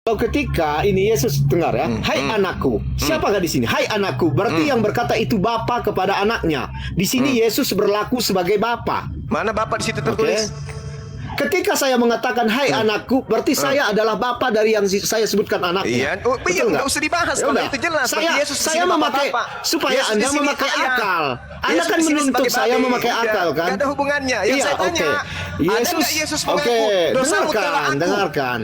Kalau ketika ini Yesus dengar ya, hai anakku, siapa nggak di sini? Hai anakku, berarti yang berkata itu bapa kepada anaknya. Di sini Yesus berlaku sebagai bapa. Mana Bapak di situ tertulis? Ketika saya mengatakan hai anakku, berarti saya adalah bapa dari yang saya sebutkan anaknya. Iya, nggak usah dibahas. Kalau itu jelas. Saya memakai supaya Yesus Anda di sini memakai ayah. akal. Anda Yesus kan di sini menuntut sebagai saya babi. memakai akal kan? Nggak ada hubungannya. Yang saya tanya, ada nggak Yesus mengaku dosamu telah aku? Dengarkan.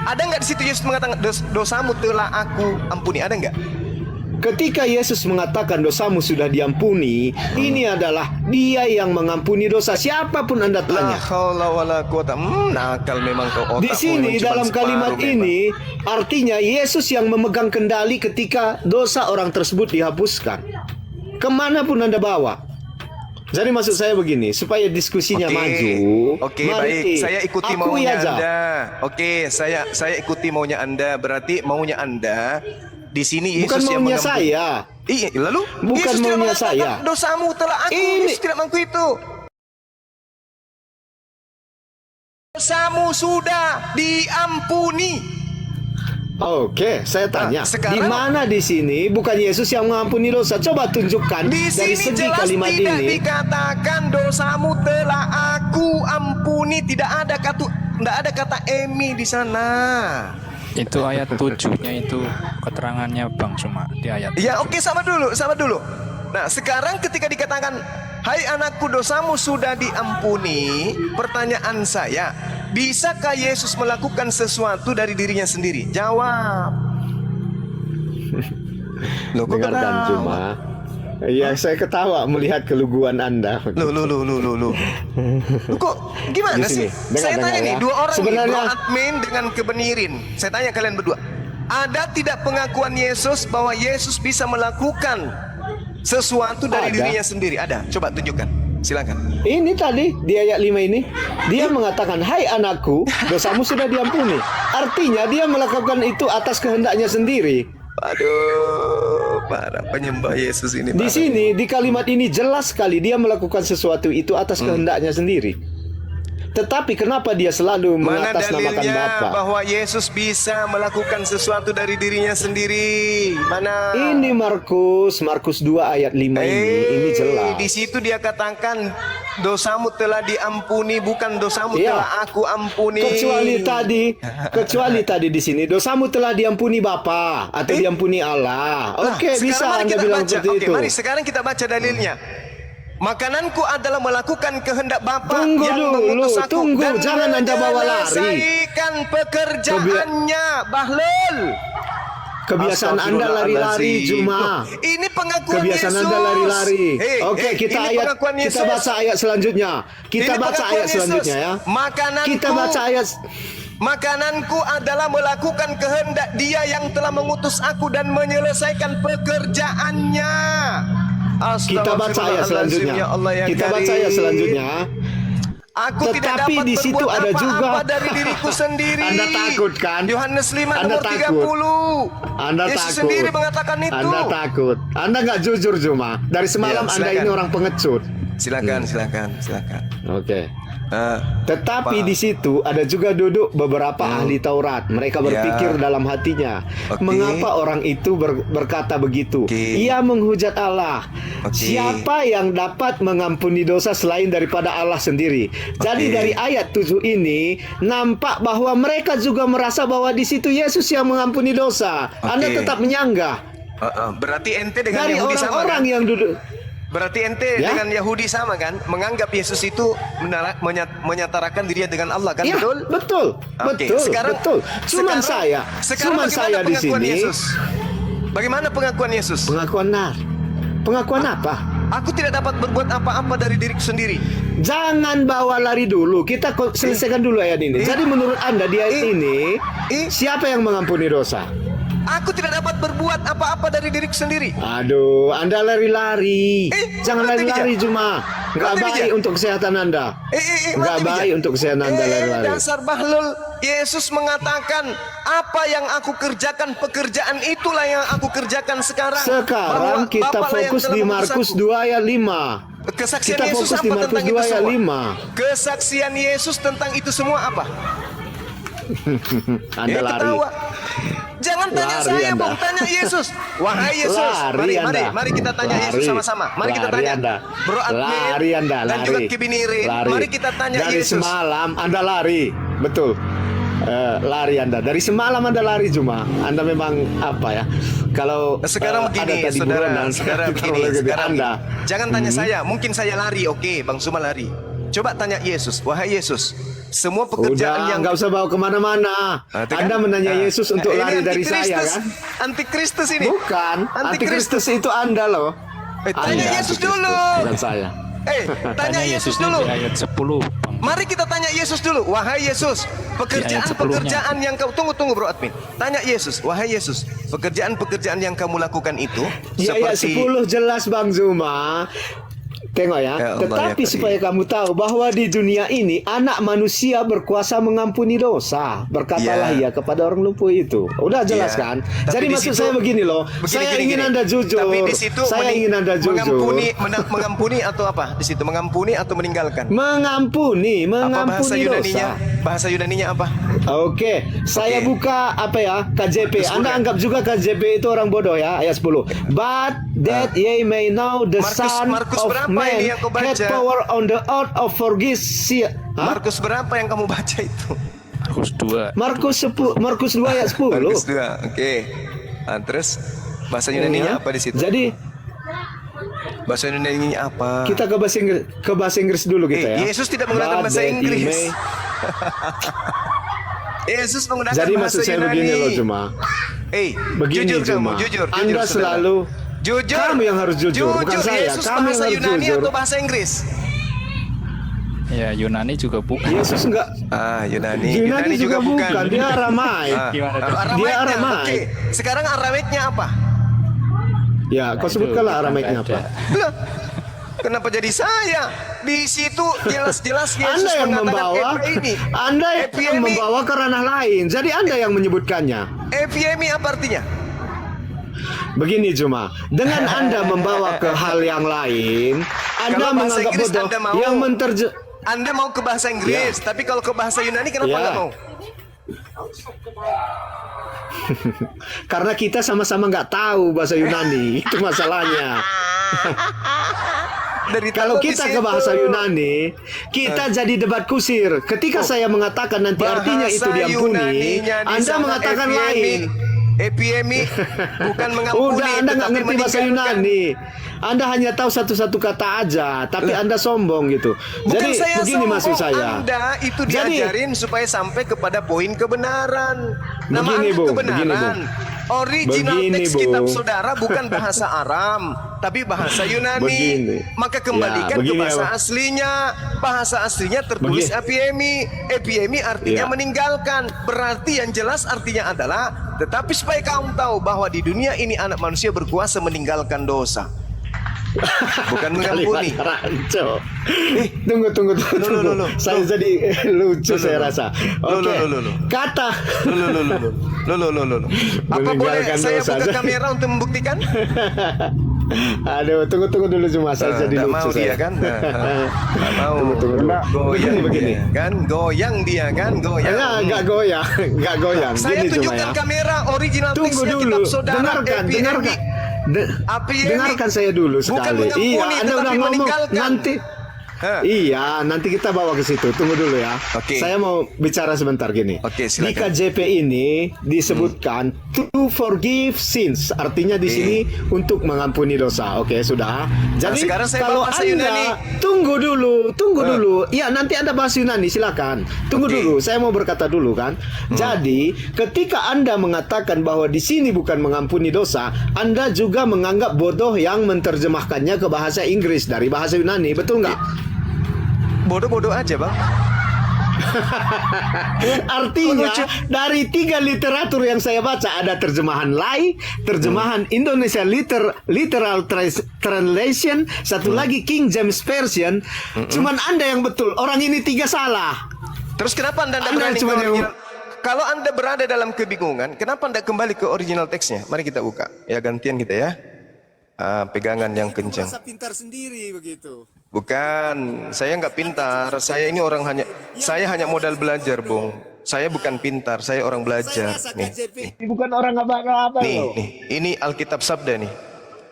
Ada nggak di situ Yesus mengatakan dosamu telah aku ampuni? Ada nggak? Ketika Yesus mengatakan dosamu sudah diampuni, ini adalah Dia yang mengampuni dosa. Siapapun Anda tanya. Nakal memang kau otakmu. Di sini dalam kalimat ini artinya Yesus yang memegang kendali ketika dosa orang tersebut dihapuskan. Kemanapun Anda bawa. Jadi maksud saya begini, supaya diskusinya maju. Oke, baik. Saya ikuti maunya Anda. Oke, saya ikuti maunya Anda. Berarti maunya Anda di sini Yesus bukan yang maunya saya. Iya, lalu bukan Yesus maunya saya. Dosamu telah aku. Yesus tidak mengaku itu. Dosamu sudah diampuni. Oke, saya tanya. Sekarang, di mana di sini bukan Yesus yang mengampuni dosa? Coba tunjukkan di dari sini segi jelas kalimat tidak ini. Dikatakan dosamu telah aku ampuni. Tidak ada kata Emi di sana. Itu ayat 7-nya itu keterangannya Bang Suma di ayat. Ya, oke, sama dulu. Nah, sekarang ketika dikatakan hai anakku dosamu sudah diampuni, pertanyaan saya, bisakah Yesus melakukan sesuatu dari dirinya sendiri? Jawab. Loh, Dengarkan cuma. Ya, saya ketawa melihat keluguan Anda. Loh. Kok gimana sih? Saya tanya nih, dua orang sebenarnya nih, Bro Admin dengan Kebenirin. Saya tanya kalian berdua, ada tidak pengakuan Yesus bahwa Yesus bisa melakukan sesuatu dari dirinya sendiri? Ada? Coba tunjukkan. Silakan. Ini tadi di ayat 5 ini dia mengatakan hai anakku, dosamu sudah diampuni. Artinya dia melakukan itu atas kehendaknya sendiri. Aduh, para penyembah Yesus ini. Di sini di kalimat ini jelas sekali dia melakukan sesuatu itu atas kehendaknya sendiri. Tetapi kenapa dia selalu mengatasnamakan Bapa? Bahwa Yesus bisa melakukan sesuatu dari dirinya sendiri? Mana? Ini Markus 2 ayat 5 ini jelas. Di situ dia katakan dosamu telah diampuni, bukan dosamu telah aku ampuni. Kecuali tadi di sini dosamu telah diampuni Bapa atau diampuni Allah. Oke, bisa Anda bilang seperti itu. Mari sekarang kita baca dalilnya. Makananku adalah melakukan kehendak Bapa yang mengutus aku. Tunggu, dan jangan Anda bawa lari. menyelesaikan pekerjaannya, Bahlul. Kebiasaan Anda lari-lari cuma. Ini pengakuan Kebiasaan Yesus. Anda lari-lari. Oke, kita baca ayat selanjutnya. Kita baca ayat selanjutnya ya. Makananku adalah melakukan kehendak Dia yang telah mengutus aku dan menyelesaikan pekerjaannya. Kita baca ayat selanjutnya. Aku tidak Tetapi dapat di situ berbuat ada juga apa-apa dari diriku sendiri. Anda takut kan? Yohanes 5 Anda nomor 30. Anda Yesus takut. sendiri mengatakan itu. Anda takut. Anda nggak jujur cuma. Dari semalam Anda ini orang pengecut. Silakan. Oke. Tetapi di situ ada juga duduk beberapa ahli Taurat. Mereka berpikir dalam hatinya, mengapa orang itu berkata begitu? Ia menghujat Allah. Siapa yang dapat mengampuni dosa selain daripada Allah sendiri? Jadi dari ayat 7 ini nampak bahwa mereka juga merasa bahwa di situ Yesus yang mengampuni dosa. Anda tetap menyanggah. Berarti ente dengan dari Yahudi sama orang-orang kan? yang duduk. Berarti ente dengan Yahudi sama kan? Menganggap Yesus itu menyatarakan dirinya dengan Allah kan? Ya, betul. Cuman saya di sini. Yesus? Bagaimana pengakuan Yesus? Pengakuan apa? Aku tidak dapat berbuat apa-apa dari diriku sendiri. Jangan bawa lari dulu. Kita selesaikan dulu ayat ini. Jadi menurut Anda di ayat ini siapa yang mengampuni dosa? Aku tidak dapat berbuat apa-apa dari diriku sendiri. Aduh, Anda lari-lari. Jangan lari-lari cuma. Nggak baik untuk kesehatan Anda. Nggak baik untuk kesehatan Anda lari-lari. Dasar Bahlul, Yesus mengatakan, apa yang aku kerjakan, pekerjaan itulah yang aku kerjakan sekarang. Sekarang kita fokus di Markus 2 ayat 5. Kesaksian Kita Yesus fokus di apa Markus tentang 2 itu ayat semua? 5. Kesaksian Yesus tentang itu semua apa? Anda lari. Ketawa. Jangan tanya Lari saya, Anda. Bung, tanya Yesus. Wahai Yesus, Lari Anda. mari kita tanya Yesus sama-sama. Mari kita Lari tanya. Anda. Bro Admin Lari Anda, dan juga lari. Kibinirin. Lari. Mari kita tanya Dari Yesus. semalam Anda lari, betul. Lari Anda. Dari semalam Anda lari cuma. Anda memang apa ya? Kalau Sekarang ada begini, tadi saudara, buronan, saudara kita begini, mulai ke sekarang Anda. begini. Jangan tanya saya, mungkin saya lari, oke, Bang Suma lari. Coba tanya Yesus, wahai Yesus, semua pekerjaan Udah, yang nggak usah bawa kemana-mana. itu kan? Anda menanya Yesus untuk Ini lari dari saya antikristus. kan? Antikristus ini. Bukan. Antikristus itu Anda loh. Tanya Anda Yesus antikristus, dulu. bukan saya. Tanya Yesus Yesusnya dulu. di ayat 10, Bang. Mari kita tanya Yesus dulu. Wahai Yesus, pekerjaan-pekerjaan yang kau tunggu Bro Admin. Tanya Yesus, wahai Yesus, pekerjaan-pekerjaan yang kamu lakukan itu Ya, ya 10 jelas Bang Zuma. Tengok ya, Ya Allah, tetapi ya Karim. supaya kamu tahu bahwa di dunia ini anak manusia berkuasa mengampuni dosa. Berkatalah Ya. ya kepada orang lumpuh itu. Udah jelas Ya. kan? Tapi Jadi di maksud situ- saya begini loh. Begini, Saya gini, ingin gini. Anda jujur. Tapi di situ Saya ingin Anda jujur. mengampuni atau apa? Di situ mengampuni atau meninggalkan? Mengampuni Apa bahasa dosa. Yunaninya? Bahasa Yunaninya apa? Oke, saya Oke. buka apa ya? KJP. Terus Anda buka. anggap juga KJP itu orang bodoh ya, ayat 10. But that ye may know the Son Markus of berapa Man ini yang kau baca? had power on the earth of forgive sin. Markus berapa yang kamu baca itu? Markus 2. Markus 2 ayat 10. Markus 2. Oke. Terus bahasa Yunaninya apa di situ? Jadi Bahasa Yunaninya apa? kita ke bahasa Inggris dulu kita ya. Yesus tidak menggunakan But bahasa that ye Inggris. may- Yesus menggunakan Jadi bahasa maksud saya Yunani. begini loh cuma. jujur Begini kamu, cuma. jujur. Anda saudara. selalu Jujur. Kamu yang harus jujur, bukan saya. Yesus Kamu yang bahasa harus Yunani jujur. atau bahasa Inggris? Ya, Yunani juga bukan. Yesus enggak. Yunani. Yunani juga bukan. Dia Aramaik. Gimana tuh? Dia Aramaiknya. Aramaik. Oke. Sekarang Aramaiknya apa? Ya, kau Nah, sebutkanlah itu Aramaiknya ada. apa? Loh, kenapa jadi saya? Di situ jelas-jelas Yesus Anda yang mengatakan membawa, Epiemi. Anda yang Epiemi. membawa ke ranah lain. Jadi Anda yang menyebutkannya. Epiemi apa artinya? Begini cuma, dengan Anda membawa ke hal yang lain, Anda Kalau bahasa menganggap Inggris bodoh Anda mau. yang Anda mau ke bahasa Inggris, Ya. tapi kalau ke bahasa Yunani kenapa Ya. nggak mau? Karena kita sama-sama nggak tahu bahasa Yunani, itu masalahnya. Kalau Di kita situ. ke bahasa Yunani, kita jadi debat kusir. Ketika saya mengatakan nanti artinya itu Bahasa diampuni, Yunaninya di Anda sana mengatakan epiemi. lain. Epiemi bukan mengampuni. Udah, Anda nggak tetapi ngerti bahasa meninggalkan. Yunani. Anda hanya tahu satu-satu kata aja, tapi Anda sombong gitu. Bukan Jadi saya begini sombong, maksud saya. Anda itu Jadi- diajarin supaya sampai kepada poin kebenaran. Nama Begini, Anda Bung, kebenaran. begini, Bung. Original Begini, teks Bung. kitab saudara bukan bahasa Aram, tapi bahasa Yunani. Begini. Maka kembalikan Ya, ke begini, bahasa ya, Bang. aslinya. Bahasa aslinya tertulis Begini. epiemi. Epiemi artinya Ya. meninggalkan. Berarti yang jelas artinya adalah, tetapi supaya kamu tahu bahwa di dunia ini anak manusia berkuasa meninggalkan dosa. Bukan mengampuni. Kalimat rancu. Tunggu. Loh. Saya jadi lucu saya rasa. Loh. Oke. Loh. Kata. Loh. Apa boleh Meninggalkan saya dosa. buka kamera untuk membuktikan? Aduh, tunggu dulu cuma saya jadi Nggak lucu mau saya. dia kan? Nggak mau. Tunggu. Goyang Begini. dia, kan? Goyang dia kan? Goyang. Enggak goyang. Saya Gini cuma tunjukkan ya. kamera original Tunggu teksnya dulu. kitab saudara. Dengarkan. Epiemi. Dengarkan saya dulu Bukan sekali. mengampuni, Iya, Anda udah tetapi ngomong meninggalkan. nanti. Hah. Iya, nanti kita bawa ke situ. Tunggu dulu ya. Oke. Saya mau bicara sebentar gini. Oke, Di silakan. KJP ini disebutkan to forgive sins. Artinya di sini untuk mengampuni dosa. Oke, sudah. Jadi sekarang saya kalau bahasa Anda Yunani. tunggu dulu. Ya, nanti Anda bahas Yunani, silakan. Tunggu Oke. dulu. Saya mau berkata dulu kan. Jadi, ketika Anda mengatakan bahwa di sini bukan mengampuni dosa, Anda juga menganggap bodoh yang menerjemahkannya ke bahasa Inggris dari bahasa Yunani. Betul nggak? Bodoh-bodoh aja, Bang. Artinya lucu. dari 3 literatur yang saya baca ada terjemahan Lai, terjemahan Indonesia literal translation, satu lagi King James Version. Cuman Anda yang betul, orang ini 3 salah. Terus kenapa Anda Anda berani ke cuma yang- original? Kalau Anda berada dalam kebingungan, kenapa Anda kembali ke original teksnya? Mari kita buka. Ya, gantian kita ya. Pegangan yang kencang. Pintar sendiri begitu. Bukan, saya nggak pintar. Saya ini orang saya hanya modal belajar, Bung. Saya bukan pintar, saya orang belajar. Nih, Bukan orang apa-apa nih, loh. nih. Ini Alkitab Sabda nih.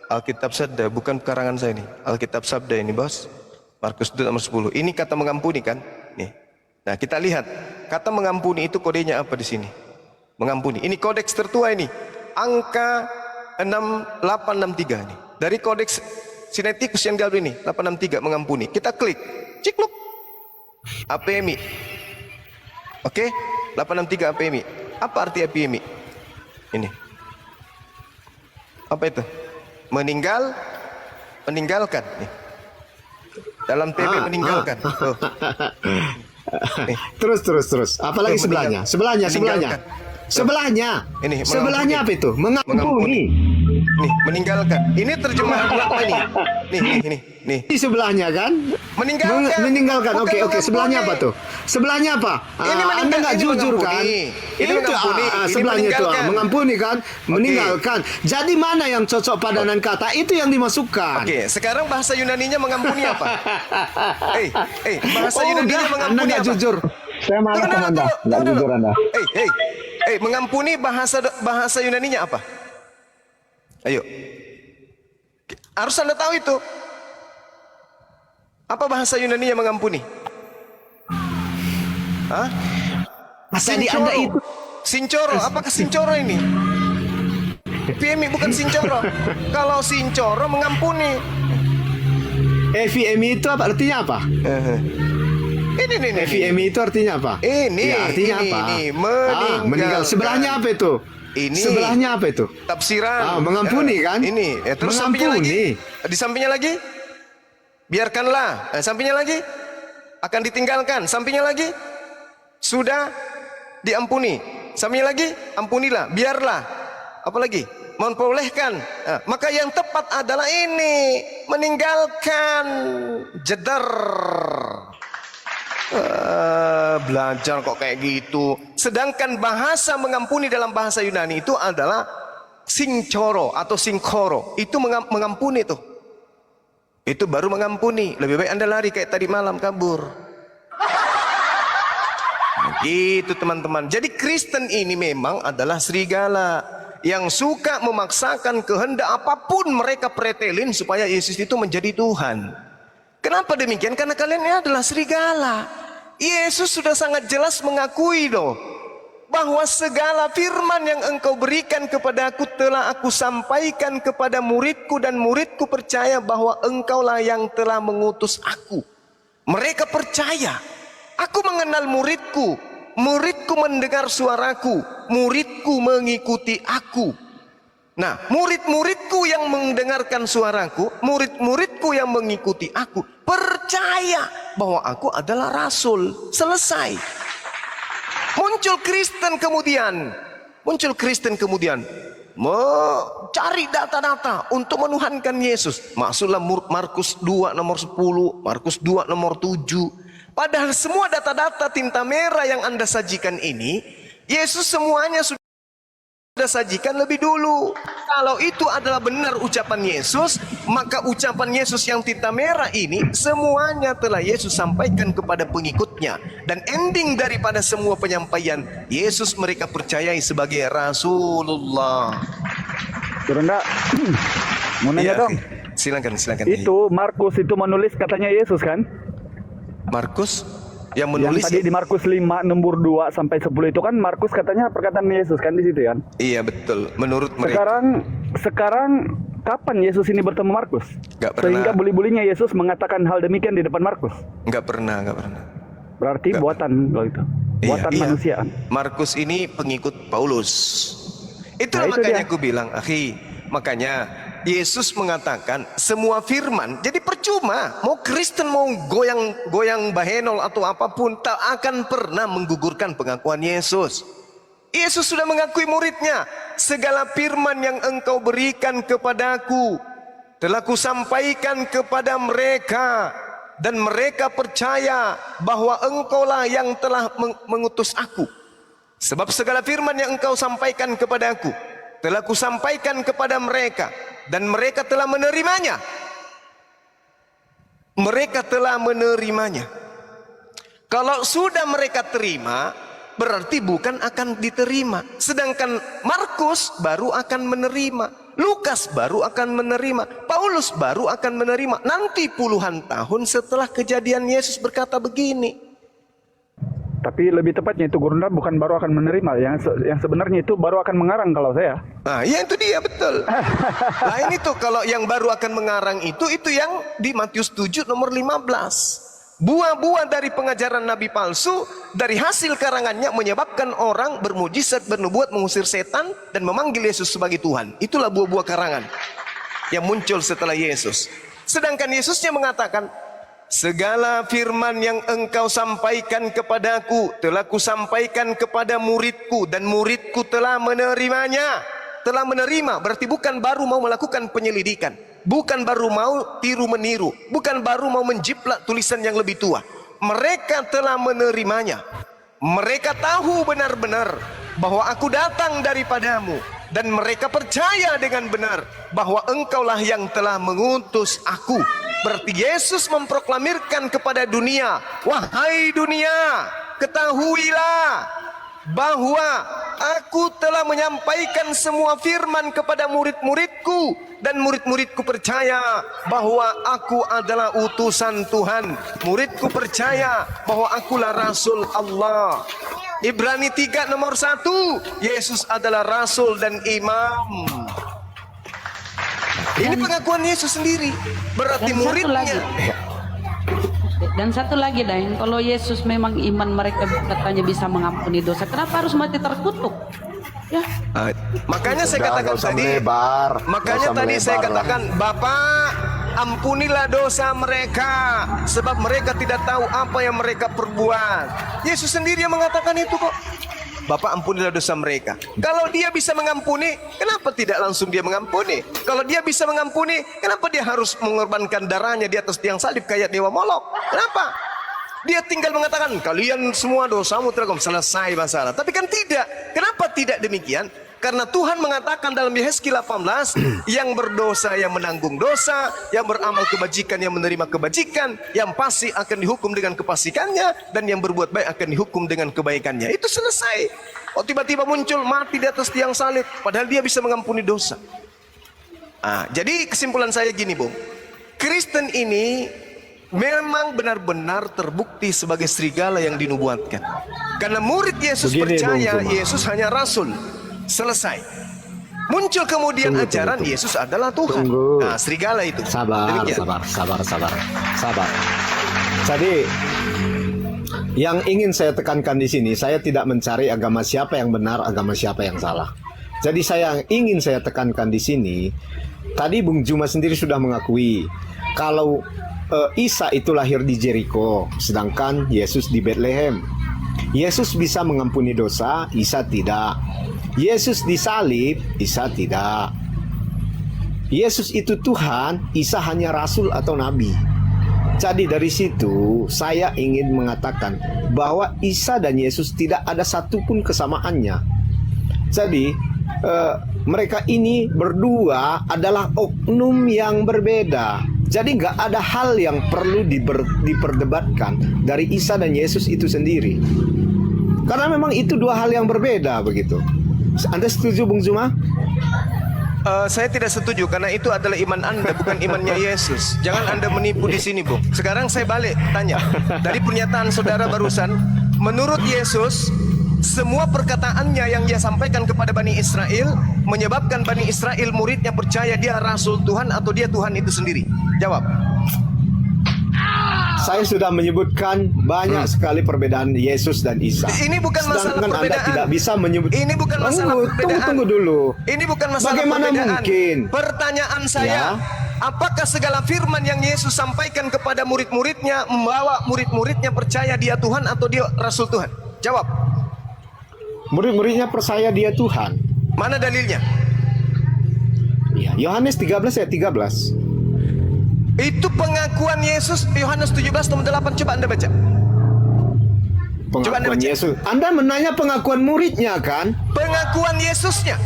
Alkitab Sabda, bukan karangan saya nih. Alkitab Sabda ini, bos. Markus 2 nomor 10. Ini kata mengampuni kan? Nih. Nah, kita lihat kata mengampuni itu kodenya apa di sini? Mengampuni. Ini kodeks tertua ini. Angka 6863 nih. Dari kodeks Sinaiticus yang diambil ini 863 mengampuni. Kita klik. Cikluk. APMI. Oke? 863 APMI. Apa arti APMI? Ini. Apa itu? Meninggalkan nih. Dalam TB meninggalkan. Tuh. Terus. Apalagi sebelahnya? Meninggalkan. Sebelahnya. Ini, Sebelahnya apa itu? Mengampuni. Nih, meninggalkan. Ini terjemahan apa ini? Nih. Di sebelahnya kan? Meninggalkan. Oke. Sebelahnya apa tuh? Sebelahnya apa? Ini Anda nggak jujur kan? Ini mengampuni. Ini Sebelahnya itu meninggalkan. mengampuni kan? Meninggalkan. Jadi mana yang cocok padanan kata itu yang dimasukkan. Oke, sekarang bahasa Yunaninya mengampuni apa? Bahasa Yunaninya Anda mengampuni nggak apa? jujur. Saya marah sama Anda. Nggak Tunggu jujur dulu. Anda. Mengampuni bahasa Yunaninya apa? Ayo. Harus Anda tahu itu. Apa bahasa Yunaninya mengampuni? Hah? Tadi Anda itu Sincoro, apakah Sincoro ini? PMI bukan Sincoro. Kalau Sincoro mengampuni. FIMI itu apa? Artinya apa? Ini. FIMI itu artinya apa? Ini, Ya, artinya ini, apa? ini, meninggalkan. Meninggal. Sebelahnya apa itu? Ini. Sebelahnya apa itu? Tafsiran. Mengampuni kan? Ini. Terus sampingnya lagi. Mengampuni. Di sampingnya lagi. Biarkanlah. Sampingnya lagi. Akan ditinggalkan. Sampingnya lagi. Sudah diampuni. Sampingnya lagi. Ampunilah. Biarlah. Apa lagi? Memperolehkan. Maka yang tepat adalah ini. Meninggalkan. Jedar. Belajar kok kayak gitu. Sedangkan bahasa mengampuni dalam bahasa Yunani itu adalah sincoro atau sinkoro. Itu mengampuni tuh. Itu baru mengampuni. Lebih baik Anda lari kayak tadi malam kabur. Gitu teman-teman. Jadi Kristen ini memang adalah serigala yang suka memaksakan kehendak apapun mereka pretelin supaya Yesus itu menjadi Tuhan. Kenapa demikian? Karena kalian ini adalah serigala. Yesus sudah sangat jelas mengakui loh, bahwa segala firman yang engkau berikan kepadaku telah aku sampaikan kepada muridku, dan muridku percaya bahwa engkaulah yang telah mengutus aku. Mereka percaya. Aku mengenal muridku, muridku mendengar suaraku, muridku mengikuti aku. Nah, murid-muridku yang mendengarkan suaraku, murid-muridku yang mengikuti aku, percaya bahwa aku adalah rasul. Selesai. Muncul Kristen kemudian mencari data-data untuk menuhankan Yesus. Maksudlah Markus 2 nomor 10, Markus 2 nomor 7. Padahal semua data-data tinta merah yang Anda sajikan ini, Yesus semuanya sudah sajikan lebih dulu. Kalau itu adalah benar ucapan Yesus, maka ucapan Yesus yang tinta merah ini semuanya telah Yesus sampaikan kepada pengikutnya. Dan ending daripada semua penyampaian, Yesus mereka percayai sebagai Rasulullah. Turunda, mau nanya dong. Silakan. Itu Markus itu menulis katanya Yesus kan? Markus yang Yang menulis tadi di Markus 5 nomor 2 sampai 10 itu kan Markus katanya perkataan Yesus kan di situ kan? Iya betul, menurut mereka. Sekarang kapan Yesus ini bertemu Markus? Gak pernah. Sehingga buli-bulinya Yesus mengatakan hal demikian di depan Markus. Nggak pernah. Berarti Nggak buatan kalau itu. Buatan Iya. manusia. Markus ini pengikut Paulus. Itulah Nah, itu makanya dia. aku bilang, akhi, makanya Yesus mengatakan semua firman. Jadi percuma mau Kristen mau goyang bahenol atau apapun, tak akan pernah menggugurkan pengakuan Yesus. Yesus sudah mengakui muridnya, segala firman yang engkau berikan kepadaku telah kusampaikan kepada mereka, dan mereka percaya bahwa engkaulah yang telah mengutus aku. Sebab segala firman yang engkau sampaikan kepadaku telah kusampaikan kepada mereka, dan mereka telah menerimanya. Mereka telah menerimanya. Kalau sudah mereka terima, berarti bukan akan diterima. Sedangkan Markus baru akan menerima, Lukas baru akan menerima, Paulus baru akan menerima nanti puluhan tahun setelah kejadian Yesus berkata begini. Tapi lebih tepatnya itu Gurunda bukan baru akan menerima, yang sebenarnya itu baru akan mengarang kalau saya. Nah, ya itu dia betul. Nah ini tuh kalau yang baru akan mengarang itu yang di Matius 7 nomor 15. Buah-buah dari pengajaran nabi palsu dari hasil karangannya menyebabkan orang bermujizat, bernubuat, mengusir setan dan memanggil Yesus sebagai Tuhan. Itulah buah-buah karangan yang muncul setelah Yesus. Sedangkan Yesusnya mengatakan, segala firman yang engkau sampaikan kepadaku telah kusampaikan kepada muridku dan muridku telah menerimanya. Telah menerima berarti bukan baru mau melakukan penyelidikan, bukan baru mau tiru meniru, bukan baru mau menjiplak tulisan yang lebih tua. Mereka telah menerimanya. Mereka tahu benar-benar bahwa aku datang daripadamu, dan mereka percaya dengan benar bahwa engkaulah yang telah mengutus aku. Berarti Yesus memproklamirkan kepada dunia, wahai dunia, ketahuilah bahwa aku telah menyampaikan semua firman kepada murid-muridku, dan murid-muridku percaya bahwa aku adalah utusan Tuhan. Muridku percaya bahwa akulah Rasul Allah. Ibrani 3 nomor 1, Yesus adalah Rasul dan Imam. Ini pengakuan Yesus sendiri. Berarti muridnya. Dan satu lagi, Dain, kalau Yesus memang iman mereka katanya bisa mengampuni dosa, kenapa harus mati terkutuk? Ya. Makanya saya katakan tadi, makanya tadi saya katakan, Bapak, ampunilah dosa mereka, sebab mereka tidak tahu apa yang mereka perbuat. Yesus sendiri yang mengatakan itu kok. Bapak, ampunilah dosa mereka. Kalau dia bisa mengampuni, kenapa tidak langsung dia mengampuni? Kalau dia bisa mengampuni, kenapa dia harus mengorbankan darahnya di atas tiang salib kayak Dewa Molok? Kenapa? Dia tinggal mengatakan, kalian semua dosamu telah selesai masalah. Tapi kan tidak. Kenapa tidak demikian? Karena Tuhan mengatakan dalam Yehezkiel 18, yang berdosa yang menanggung dosa, yang beramal kebajikan yang menerima kebajikan, yang pasti akan dihukum dengan kefasikannya, dan yang berbuat baik akan dihukum dengan kebaikannya. Itu selesai. Oh, tiba-tiba muncul mati di atas tiang salib, padahal dia bisa mengampuni dosa. Jadi kesimpulan saya gini, Bung. Kristen ini memang benar-benar terbukti sebagai serigala yang dinubuatkan. Karena murid Yesus percaya Yesus hanya Rasul. Selesai. Muncul kemudian ajaran Yesus adalah Tuhan. Nah, serigala itu. Sabar. Jadi yang ingin saya tekankan di sini, saya tidak mencari agama siapa yang benar, agama siapa yang salah. Jadi ingin saya tekankan di sini, tadi Bung Juma sendiri sudah mengakui kalau Isa itu lahir di Jericho, sedangkan Yesus di Bethlehem. Yesus bisa mengampuni dosa, Isa tidak. Yesus disalib, Isa tidak. Yesus itu Tuhan, Isa hanya rasul atau nabi. Jadi dari situ saya ingin mengatakan bahwa Isa dan Yesus tidak ada satupun kesamaannya. Jadi mereka ini berdua adalah oknum yang berbeda. Jadi nggak ada hal yang perlu diperdebatkan dari Isa dan Yesus itu sendiri. Karena memang itu dua hal yang berbeda begitu. Anda setuju, Bung Zuma? Saya tidak setuju karena itu adalah iman Anda, bukan imannya Yesus. Jangan Anda menipu di sini, Bung. Sekarang saya balik tanya. Dari pernyataan saudara barusan, menurut Yesus, semua perkataannya yang dia sampaikan kepada Bani Israel menyebabkan Bani Israel muridnya percaya dia Rasul Tuhan atau dia Tuhan itu sendiri. Jawab. Saya sudah menyebutkan banyak sekali perbedaan Yesus dan Isa. Ini bukan masalah perbedaan. Anda tidak bisa menyebut. Ini bukan masalah perbedaan. Tunggu dulu. Ini bukan masalah Bagaimana perbedaan. mungkin? Pertanyaan saya, apakah segala firman yang Yesus sampaikan kepada murid-muridnya membawa murid-muridnya percaya dia Tuhan atau dia Rasul Tuhan? Jawab. Murid-muridnya percaya dia Tuhan. Mana dalilnya? Ya, Yohanes 13 ayat 13. Itu pengakuan Yesus, Yohanes 17 nomor 8. Coba Anda baca. Pengakuan Yesus. Anda menanya pengakuan muridnya kan? Pengakuan Yesusnya.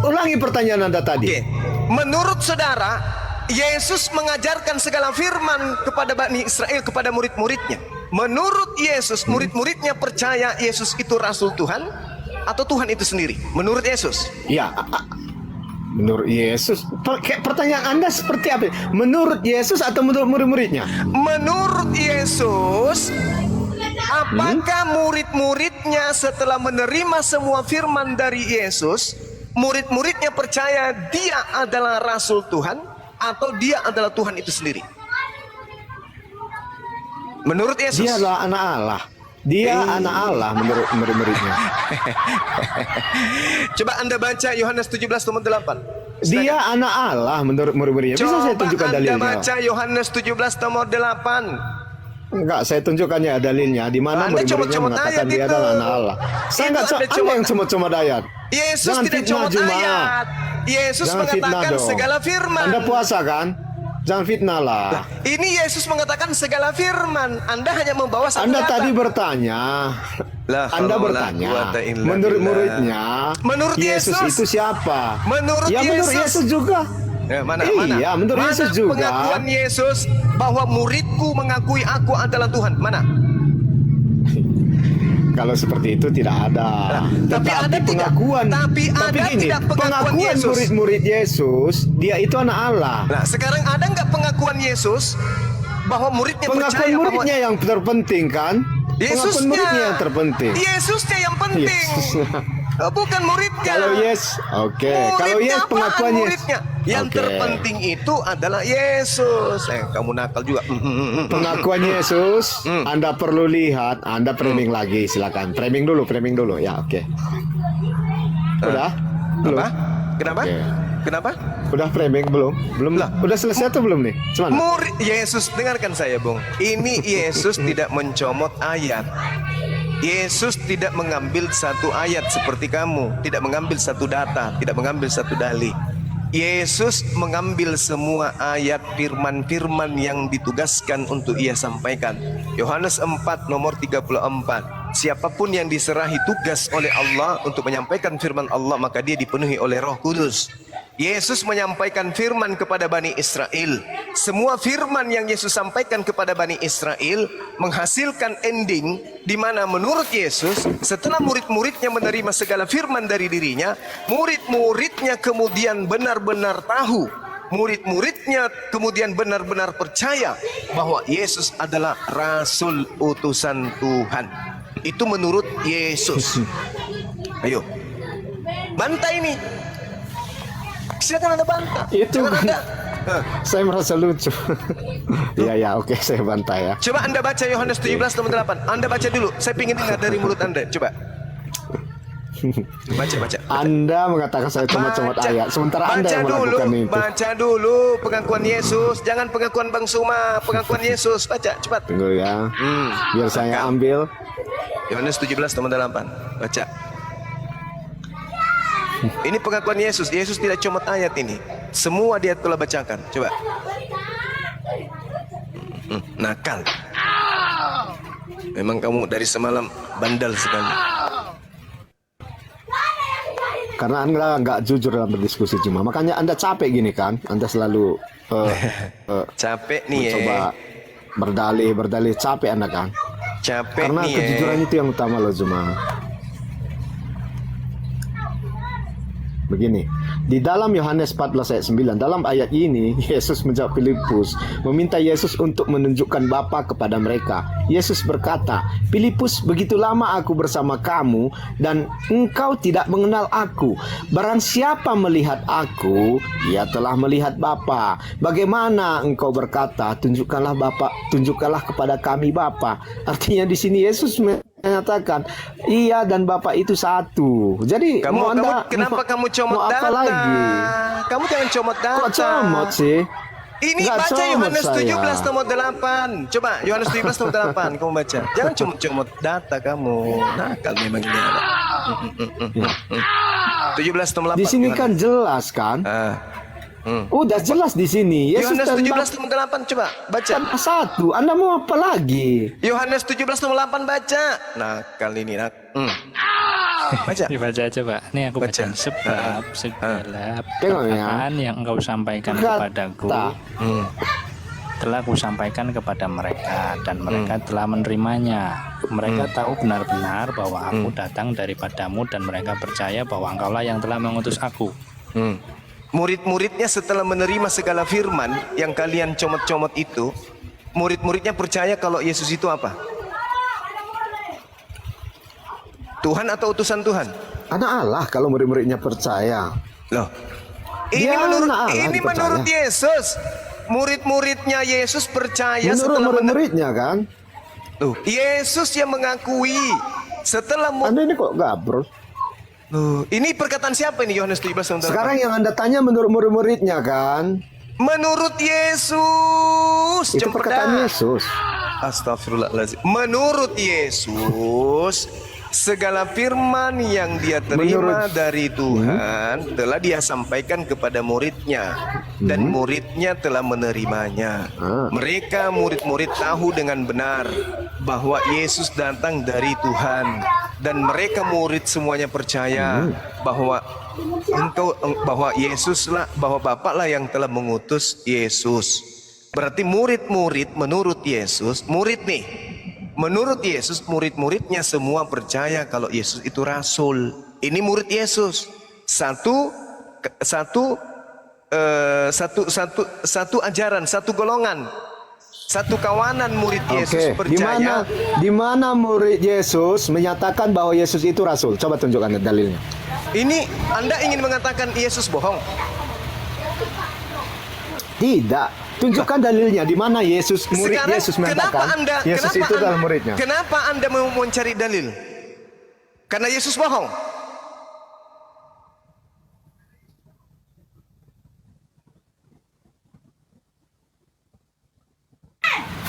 Ulangi pertanyaan Anda tadi. Oke. Menurut saudara, Yesus mengajarkan segala firman kepada Bani Israel, kepada murid-muridnya. Menurut Yesus, murid-muridnya percaya Yesus itu Rasul Tuhan atau Tuhan itu sendiri? Menurut Yesus. Ya, menurut Yesus. Pertanyaan Anda seperti apa? Menurut Yesus atau menurut murid-muridnya? Menurut Yesus, apakah murid-muridnya setelah menerima semua firman dari Yesus, murid-muridnya percaya dia adalah Rasul Tuhan atau dia adalah Tuhan itu sendiri? Menurut Yesus. Dia adalah anak Allah. Dia anak Allah menurut murid-muridnya. Coba Anda baca Yohanes 17 nomor 8. Dia anak Allah menurut murid-muridnya. Bisa saya tunjukkan dalilnya? Coba Anda baca Yohanes 17 nomor 8. Enggak, saya tunjukkannya dalilnya di mana Anda murid-muridnya comot-comot mengatakan ayat dia itu. adalah anak Allah. Saya Itu enggak Anda Anda yang comot-comot ayat. Yesus Jangan tidak fitnah comot Jumat. ayat. Yesus Jangan fitnah mengatakan dong. segala firman. Anda puasa kan? Jangan fitnah lah. Ini Yesus mengatakan segala firman. Anda hanya membawa satu Anda kata. tadi bertanya. Anda bertanya. Menurut muridnya, Menurut Yesus Yesus. itu siapa? Menurut ya, menurut Yesus. Yesus juga. Mana? Iya, menurut Mana Yesus juga. pengakuan Yesus bahwa muridku mengakui aku adalah Tuhan? Mana? Kalau seperti itu tidak ada. Tapi ada pengakuan. tapi ada gini, tidak pengakuan Yesus? murid-murid Yesus, dia itu anak Allah. Nah, sekarang ada nggak pengakuan Yesus bahwa muridnya Pengakuan percaya muridnya yang terpenting kan? Pengakuan muridnya yang terpenting. Yesusnya yang penting. Yesus. Bukan muridnya. Kalau kalau Muridnya pengakuan muridnya. Yang Oke. terpenting itu adalah Yesus. Kamu nakal juga. Pengakuan Yesus, Anda perlu lihat, Anda framing lagi, silakan. Framing dulu, ya, oke. Udah? Belum? Apa? Kenapa? Oke. Kenapa? Udah framing belum? Belum lah. Udah selesai atau belum nih? Cuman. Murid Yesus, dengarkan saya, Bung. Ini Yesus tidak mencomot ayat. Yesus tidak mengambil satu ayat seperti kamu, tidak mengambil satu data, tidak mengambil satu dalih. Yesus mengambil semua ayat firman-firman yang ditugaskan untuk ia sampaikan. Yohanes 4 nomor 34. Siapapun yang diserahi tugas oleh Allah untuk menyampaikan firman Allah, maka dia dipenuhi oleh Roh Kudus. Yesus menyampaikan firman kepada Bani Israel. Semua firman yang Yesus sampaikan kepada Bani Israel menghasilkan ending di mana menurut Yesus, setelah murid-muridnya menerima segala firman dari dirinya, murid-muridnya kemudian benar-benar tahu. Murid-muridnya kemudian benar-benar percaya bahwa Yesus adalah Rasul utusan Tuhan. Itu menurut Yesus. Ayo, bantai ini. Silakan Anda bantah. Itu Jangan kan- Anda. Saya merasa lucu. Ya, oke, saya bantai ya. Coba Anda baca Yohanes 17 nomor 8. Anda baca dulu. Saya ingin dengar dari mulut Anda. Coba. Baca. Anda mengatakan saya comot-comot ayat, sementara Anda yang melakukan itu. Baca dulu pengakuan Yesus. Jangan pengakuan Bang Suma. Pengakuan Yesus. Baca, cepat. Tunggu ya. Biar saya ambil. Yohanes 17 nomor 8. Baca. Ini pengakuan Yesus. Yesus tidak comot ayat ini. Semua dia telah bacakan. Coba. Nakal. Memang kamu dari semalam bandel sekali. Karena Anda nggak jujur dalam berdiskusi cuma. Makanya Anda capek gini kan? Anda selalu Capek nih coba berdalih capek Anda kan? Capek Karena nih kejujuran itu yang utama loh cuma. Begini, di dalam Yohanes 14 ayat 9, dalam ayat ini Yesus menjawab Filipus, meminta Yesus untuk menunjukkan Bapa kepada mereka. Yesus berkata, Filipus, begitu lama aku bersama kamu dan engkau tidak mengenal aku. Barang siapa melihat aku, ia telah melihat Bapa. Bagaimana engkau berkata, tunjukkanlah Bapa, tunjukkanlah kepada kami Bapa. Artinya di sini Yesus menyatakan ia dan Bapa itu satu. Jadi kenapa kamu comot mau apa data? lagi? Kamu jangan comot data. Kok comot sih? Ini Nggak baca comot Yohanes saya. 17 nomor 8. Coba Yohanes 17 nomor 8 kamu baca. Jangan comot-comot data kamu. Nakal memang ini anak. 17 nomor 8. Di sini kan jelas kan? Udah jelas di sini. Yesus Yohanes 17 nomor 8 coba baca. satu. Anda mau apa lagi? Yohanes 17 nomor 8 baca. Nakal ini nak. Baca. Dibaca coba. Nih aku baca. Baca. Sebab segala Tengok ya. perkataan yang engkau sampaikan Kata. kepadaku telah kusampaikan kepada mereka dan mereka telah menerimanya. Mereka tahu benar-benar bahwa aku datang daripadamu dan mereka percaya bahwa engkaulah yang telah mengutus aku. Murid-muridnya setelah menerima segala firman yang kalian comot-comot itu, murid-muridnya percaya kalau Yesus itu apa? Tuhan atau utusan Tuhan? Anak Allah kalau murid-muridnya percaya. Loh, Dia anak Allah ini dipercaya. menurut Yesus. Murid-muridnya Yesus percaya Menurut setelah murid-muridnya kan. Loh, Yesus yang mengakui setelah Anda ini kok gabrol? Loh, ini perkataan siapa ini Yohanes 17? Sekarang yang Anda tanya menurut murid-muridnya kan. Menurut Yesus. Itu perkataan Yesus. Astagfirullahaladzim. Menurut Yesus, segala firman yang dia terima dari Tuhan telah dia sampaikan kepada muridnya dan muridnya telah menerimanya. Mereka murid-murid tahu dengan benar bahwa Yesus datang dari Tuhan dan mereka murid semuanya percaya bahwa Yesuslah, bahwa Bapaklah yang telah mengutus Yesus. Berarti murid-murid menurut Yesus, menurut Yesus, murid-muridnya semua percaya kalau Yesus itu rasul. Ini murid Yesus. Satu ajaran, satu golongan, satu kawanan murid Yesus percaya. Di mana murid Yesus menyatakan bahwa Yesus itu rasul? Coba tunjukkan dalilnya. Ini Anda ingin mengatakan Yesus bohong? Tidak. Tunjukkan dalilnya di mana Yesus Yesus mengatakan Yesus itu adalah muridnya. Kenapa Anda mau mencari dalil? Karena Yesus bohong.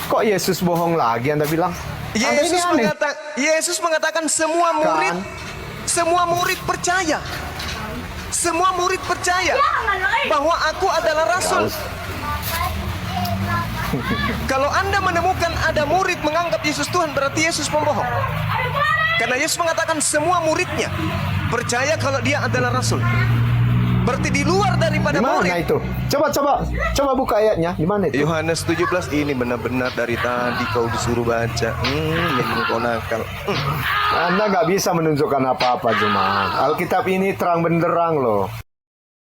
Kok Yesus bohong lagi Anda bilang? Yesus mengatakan semua murid percaya. Semua murid percaya bahwa aku adalah rasul. Kalau Anda menemukan ada murid menganggap Yesus Tuhan, berarti Yesus pembohong. Karena Yesus mengatakan semua muridnya percaya kalau dia adalah rasul. Berarti di luar daripada Dimana murid. itu? Coba buka ayatnya. Di mana itu? Yohanes 17 ini benar-benar dari tadi kau disuruh baca. Memang kau nakal. Anda nggak bisa menunjukkan apa-apa, Jemaat. Alkitab ini terang benderang loh.